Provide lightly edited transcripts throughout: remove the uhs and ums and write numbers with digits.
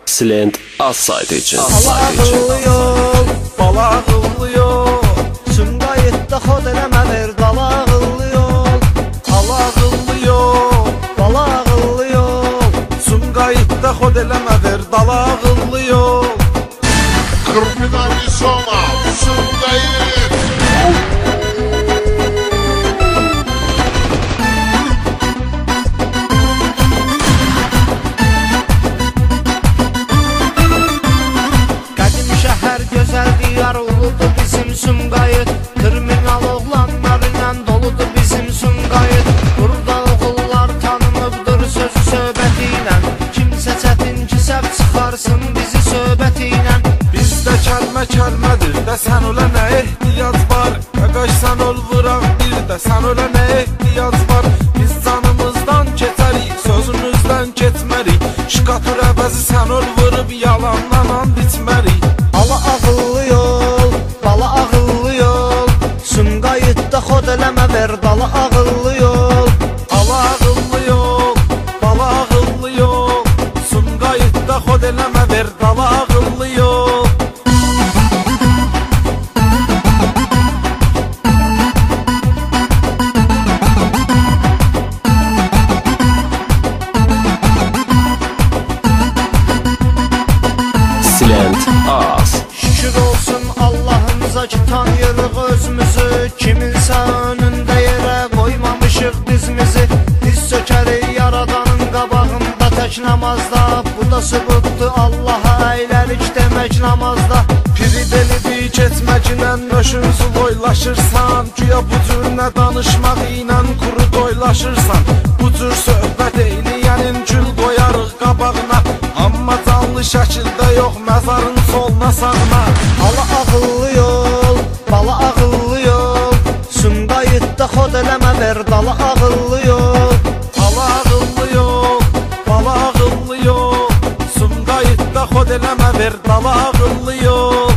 Silent az saytı için. Bala ağıllı yol, bala ağıllı yol, Sumqayıtda xod eləmə ver, dala ağıllı yol. Bala ağıllı yol, bala ağıllı yol, Sumqayıtda xod eləmə ver, dala ağıllı yol. Kırpinari sona, Sumqayıt. Gözəl diyar uludur bizim Sumqayıt, Terminal oğlanlarla doludur bizim Sumqayıt. Burada oğullar tanınıbdır sözü söhbəti ilə, kimsə çətin ki səb çıxarsın bizi söhbəti ilə. Bizdə kəlmə-kəlmədir də sən ölə nə ehtiyac var? Qəqaş sən ol vıraq bir də sən ölə nə ehtiyac var? Biz canımızdan keçərik, sözümüzdən keçmərik. Şikatır əvəzi sən ol vırıb yalandan and içmərik. Bala ağıllı yol, bala ağıllı yol, Sumqayıtda xod eləmə ver, dala ağıllı yol. Bala ağıllı yol, bala ağıllı yol, Sumqayıtda xod eləmə ver, dala ağıllı yol. Silent az. Şükür olsun Allah'ımıza ki tanıyırıq özümüzü, kiminsə önündə yerə qoymamışıq dizimizi. Diz sökərik yaradanın qabağında tək namazda, bu da sübutdur Allaha əylərik demək namazda. Piri delibi keçməklə nöşün suloylaşırsan, güya bu cür nə danışmaq ilə quru doylaşırsan. Bu cür söhbət eyləyənin gül qoyarıq qabağına, amma canlı şəkildə yox məzarın soluna sağına. Bala ağıllı yol, bala ağıllı yol, Sumqayıtda xod eləmə ver, dala ağıllı yol. Bala ağıllı yol, bala ağıllı yol, Sumqayıtda xod eləmə ver, dala ağıllı yol.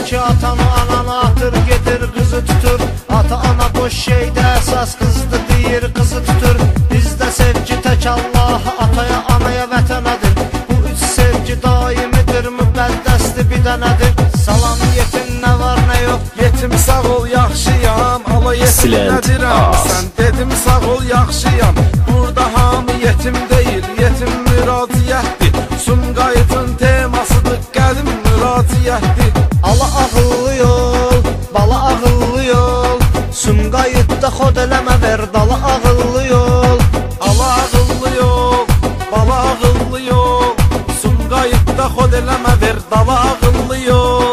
Ki atanı ananı atır gedir qızı tutur, ata ana boş şeydə əsas qızdı deyir qızı tutur. Bizdə sevgi tək Allaha, ataya anaya vətənədir, bu üç sevgi daimidir, müqəddəsdir bir dənədir. Salam yetim nə var nə yox, Yetim sağ ol yaxşıyam, ala yetim nədirəm, sən dedim sağ ol yaxşıyam. Burada hamı yetim deyil, yetim müraciətdir, Sumqayıtın temasıdır, qədim müraciətdir. Ala ağıllı yol, bala ağıllı yol, Sumqayıtda xod eləmə ver, dala ağıllı yol. Ala ağıllı yol, bala ağıllı yol, Sumqayıtda xod eləmə ver, dala ağıllı yol.